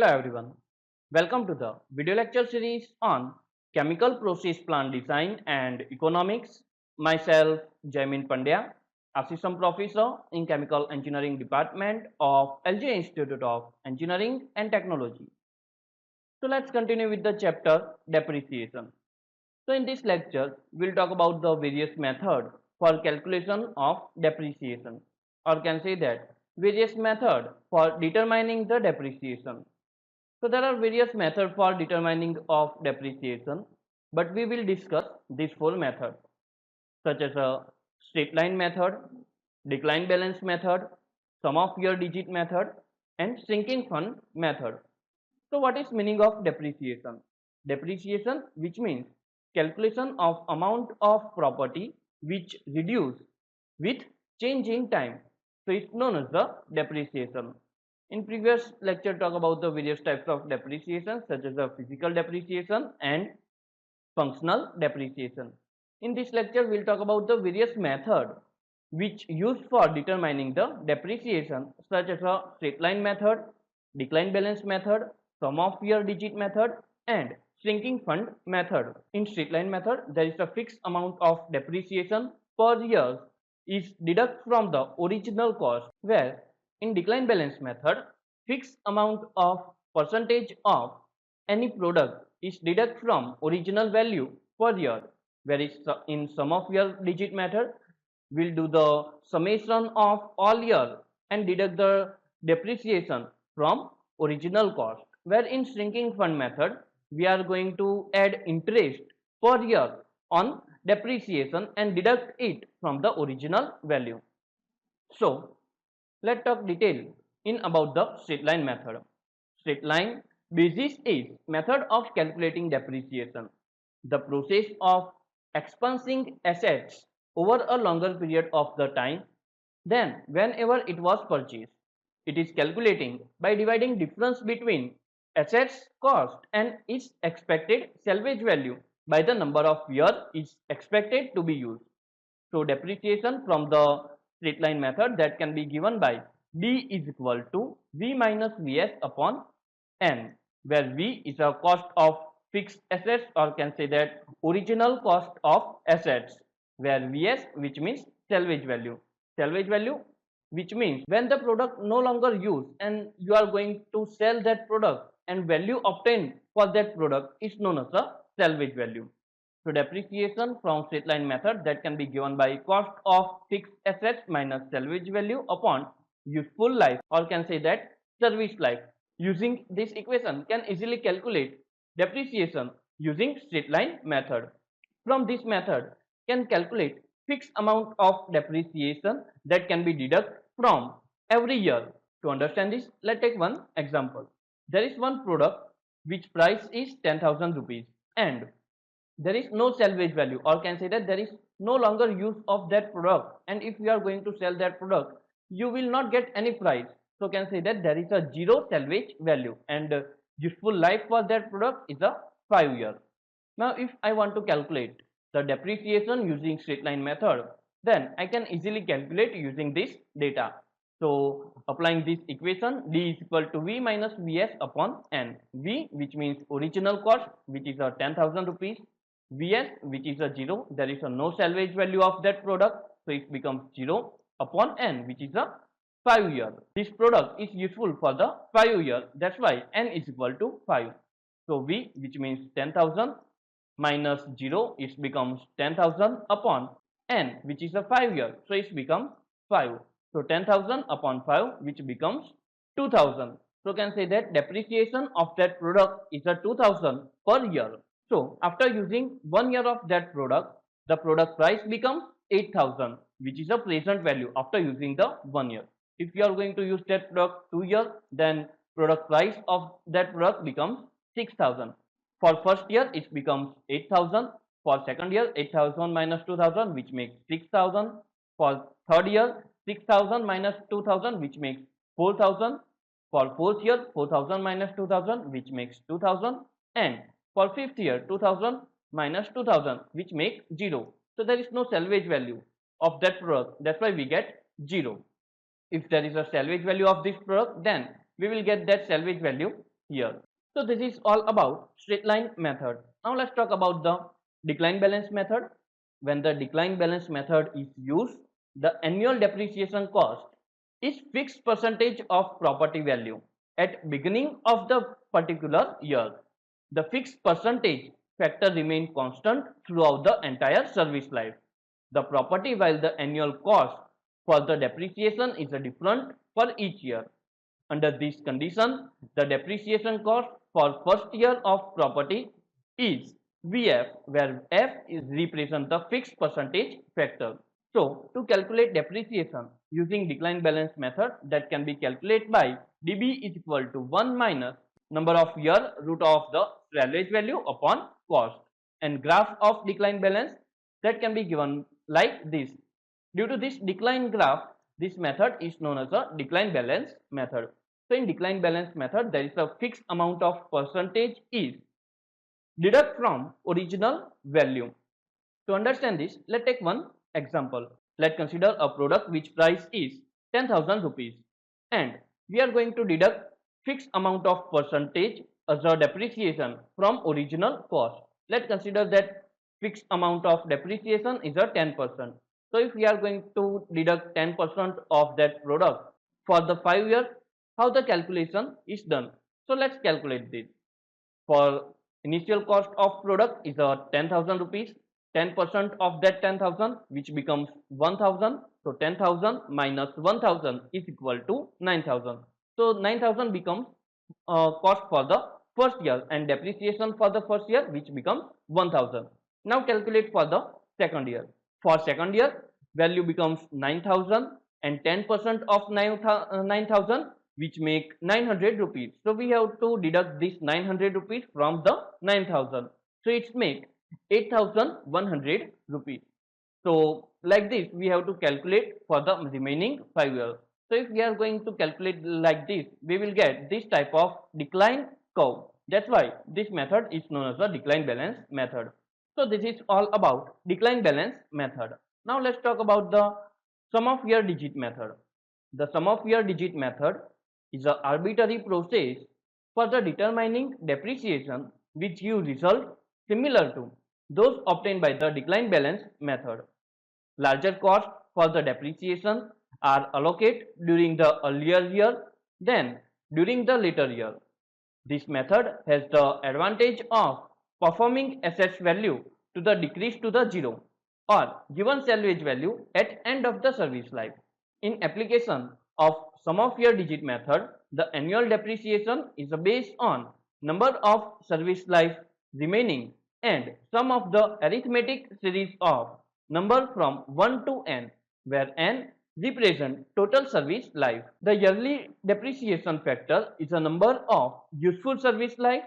everyone, welcome to the video lecture series on chemical process plant design and economics. Myself Jaimin Pandya, Assistant Professor in Chemical Engineering Department of LJIET Institute of Engineering and Technology. So let's continue with the chapter depreciation. So in this lecture, we'll talk about the various methods for calculation of depreciation, or can say that various methods for determining the depreciation. So there are various methods for determining of depreciation, but we will discuss these four methods such as a straight line method, decline balance method, sum of year digit method, and sinking fund method. So what is meaning of depreciation? Depreciation, which means calculation of amount of property which reduce with change in time. So it's known as the depreciation. In previous lecture talk about the various types of depreciation such as the physical depreciation and functional depreciation. In this lecture we'll talk about the various method which used for determining the depreciation such as a straight line method, decline balance method, sum of year digit method and sinking fund method. In straight line method there is a fixed amount of depreciation per year is deduct from the original cost, where in decline balance method fixed amount of percentage of any product is deduct from original value per year, whereas in sum of year digit method we'll do the summation of all year and deduct the depreciation from original cost, where in shrinking fund method we are going to add interest per year on depreciation and deduct it from the original value. So let's talk detail in about the straight line method. Straight line basis is method of calculating depreciation, the process of expensing assets over a longer period of the time than whenever it was purchased. It is calculating by dividing difference between assets cost and its expected salvage value by the number of years is expected to be used. So depreciation from the straight line method that can be given by D is equal to V minus Vs upon N, where V is a cost of fixed assets, or can say that original cost of assets, where Vs which means salvage value. Salvage value which means when the product no longer used and you are going to sell that product and value obtained for that product is known as the salvage value. So depreciation from straight line method that can be given by cost of fixed assets minus salvage value upon useful life, or can say that service life. Using this equation can easily calculate depreciation using straight line method. From this method can calculate fixed amount of depreciation that can be deducted from every year. To understand this, let's take one example. There is one product which price is 10,000 rupees and there is no salvage value, or can say that there is no longer use of that product, and if you are going to sell that product you will not get any price. So can say that there is a zero salvage value and useful life for that product is a 5 year. Now if I want to calculate the depreciation using straight line method, then I can easily calculate using this data. So applying this equation, D is equal to V minus Vs upon N. V which means original cost which is a 10,000 rupees, Vs which is a 0, there is a no salvage value of that product, so it becomes 0 upon N which is a 5 year. This product is useful for the 5 year, that's why N is equal to 5. So V which means 10,000 minus 0 it becomes 10,000 upon N which is a 5 year, so it becomes 5. So 10,000 upon 5 which becomes 2,000. So can say that depreciation of that product is a 2,000 per year. So after using 1 year of that product, the product price becomes 8,000 which is a present value after using the 1 year. If you are going to use that product 2 years, then product price of that product becomes 6,000. For first year it becomes 8,000. For second year 8,000 minus 2,000 which makes 6,000. For third year 6,000 minus 2,000 which makes 4,000. For fourth year 4,000 minus 2,000 which makes 2,000, and for fifth year 2,000 minus 2,000 which makes 0. So there is no salvage value of that product, that's why we get 0. If there is a salvage value of this product, then we will get that salvage value year. So this is all about straight line method. Now let's talk about the decline balance method. When the decline balance method is used, the annual depreciation cost is fixed percentage of property value at beginning of the particular year. The fixed percentage factor remain constant throughout the entire service life. The property while the annual cost for the depreciation is different for each year. Under this condition, the depreciation cost for first year of property is VF, where F is represent the fixed percentage factor. So, to calculate depreciation using decline balance method, that can be calculated by dB is equal to 1 minus number of year root of the salvage value upon cost, and graph of decline balance that can be given like this. Due to this decline graph, this method is known as a decline balance method. So in decline balance method, there is a fixed amount of percentage is deduct from original value. To understand this, let's take one example. Let's consider a product which price is 10,000 rupees, and we are going to deduct fixed amount of percentage as a depreciation from original cost. Let's consider that fixed amount of depreciation is a 10%. So if we are going to deduct 10% of that product for the 5 years, how the calculation is done? So let's calculate this. For initial cost of product is a 10,000 rupees. 10% of that 10,000, which becomes 1,000. So 10,000 minus 1,000 is equal to 9,000. So 9,000 becomes cost for the first year, and depreciation for the first year, which becomes 1,000. Now calculate for the second year. For second year, value becomes 9,000, and 10% of 9,000, which make 900 rupees. So we have to deduct this 900 rupees from the 9,000. So it's make 8,100 rupees. So like this, we have to calculate for the remaining 5 years. So if we are going to calculate like this, we will get this type of decline curve. That's why this method is known as a decline balance method. So this is all about decline balance method. Now let's talk about the sum of year digit method. The sum of year digit method is an arbitrary process for the determining depreciation which give result similar to those obtained by the decline balance method. Larger costs for the depreciation are allocated during the earlier year than during the later year. This method has the advantage of performing assets value to the decrease to the zero or given salvage value at end of the service life. In application of sum of year digit method, the annual depreciation is based on number of service life remaining and sum of the arithmetic series of number from 1 to n, where n represent total service life. The yearly depreciation factor is a number of useful service life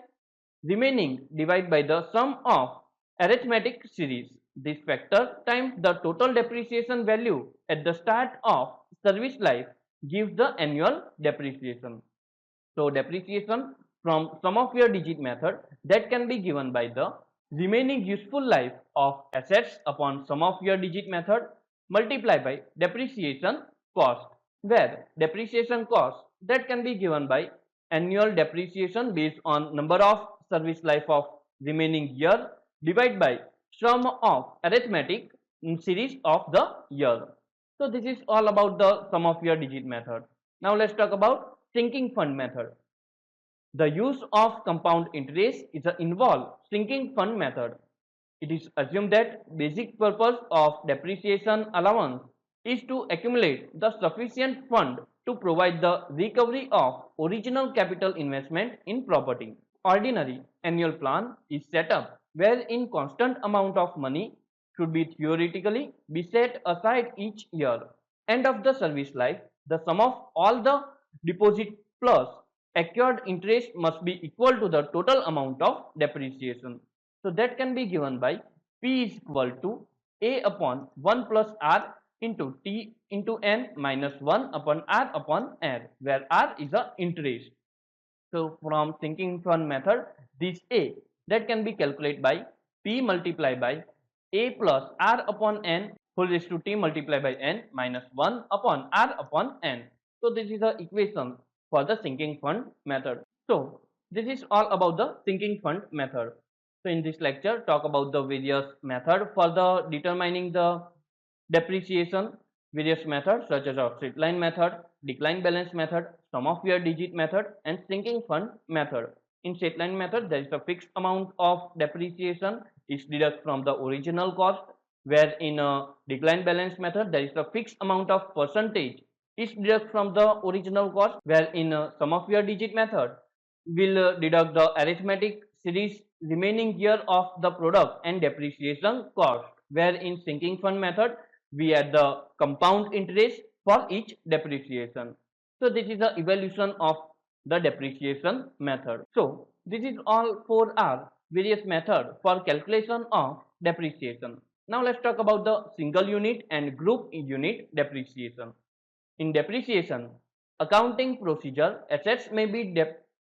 remaining divided by the sum of arithmetic series. This factor times the total depreciation value at the start of service life gives the annual depreciation. So depreciation from sum of year digit method that can be given by the remaining useful life of assets upon sum of year digit method multiplied by depreciation cost, where depreciation cost that can be given by annual depreciation based on number of service life of remaining year divided by sum of arithmetic series of the year. So this is all about the sum of year digit method. Now let's talk about sinking fund method. The use of compound interest is an involved sinking fund method. It is assumed that basic purpose of depreciation allowance is to accumulate the sufficient fund to provide the recovery of original capital investment in property. Ordinary annual plan is set up wherein constant amount of money should be theoretically be set aside each year. End of the service life, the sum of all the deposit plus accrued interest must be equal to the total amount of depreciation. So that can be given by P is equal to A upon 1 plus R into T into N minus 1 upon R upon R, where R is a interest. So from sinking fund method, this A that can be calculated by P multiplied by A plus R upon N whole raised to T multiplied by N minus 1 upon R upon N. So this is the equation for the sinking fund method. So This is all about the sinking fund method. So in this lecture, talk about the various method for the determining the depreciation, various methods such as a straight line method, decline balance method, sum of your digit method, and sinking fund method. In straight line method, there is a fixed amount of depreciation is deducted from the original cost, where in a decline balance method, there is a fixed amount of percentage is deducted from the original cost, where in a sum of your digit method will deduct the arithmetic series remaining year of the product and depreciation cost, where in sinking fund method we add the compound interest for each depreciation. So this is the evaluation of the depreciation method. So this is all for our various method for calculation of depreciation. Now let's talk about the single unit and group unit depreciation. In depreciation accounting procedure, assets may be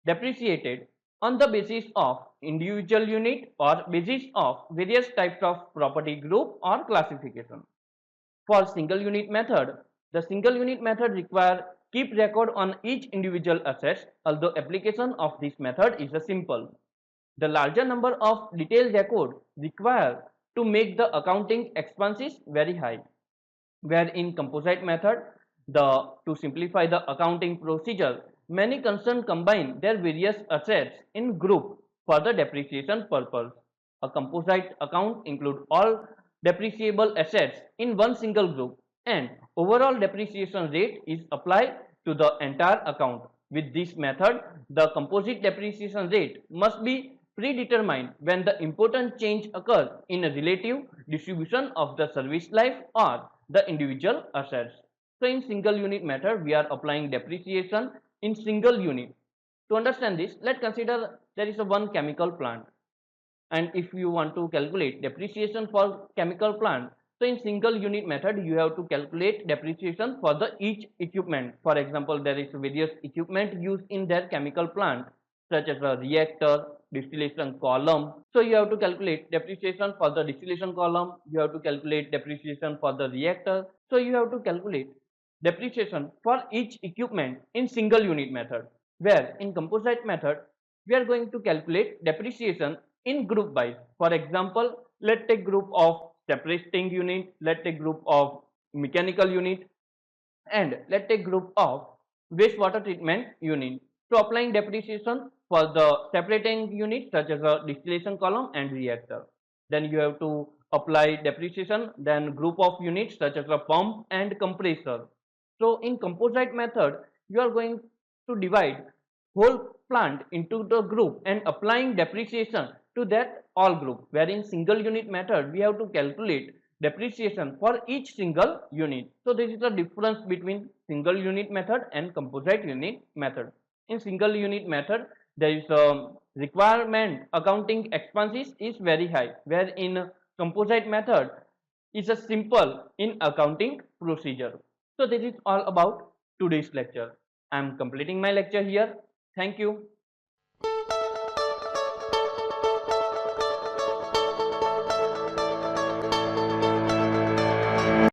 depreciated on the basis of individual unit or basis of various types of property group or classification. For single unit method, the single unit method require keep record on each individual assets, although application of this method is a simple. The larger number of detailed record required to make the accounting expenses very high, where in composite method, to simplify the accounting procedure, many concerns combine their various assets in group for the depreciation purpose. A composite account includes all depreciable assets in one single group, and overall depreciation rate is applied to the entire account. With this method, the composite depreciation rate must be predetermined when the important change occurs in a relative distribution of the service life or the individual assets. So in single unit method, we are applying depreciation in single unit. To understand this, let's consider there is a one chemical plant, and if you want to calculate depreciation for chemical plant, so in single unit method you have to calculate depreciation for the each equipment. For example, there is various equipment used in their chemical plant such as a reactor, distillation column. So you have to calculate depreciation for the distillation column, you have to calculate depreciation for the reactor. So you have to calculate depreciation for each equipment in single unit method, where in composite method we are going to calculate depreciation in group wise. For example, let's take group of separating unit, let's take group of mechanical unit, and let's take group of wastewater treatment unit. So applying depreciation for the separating unit such as a distillation column and reactor. Then you have to apply depreciation, then group of units such as a pump and compressor. So in composite method, you are going to divide whole plant into the group and applying depreciation to that all group, wherein single unit method we have to calculate depreciation for each single unit. So this is the difference between single unit method and composite unit method. In single unit method, there is a requirement accounting expenses is very high, where in composite method is a simple in accounting procedure. So this is all about today's lecture. I am completing my lecture here. Thank you.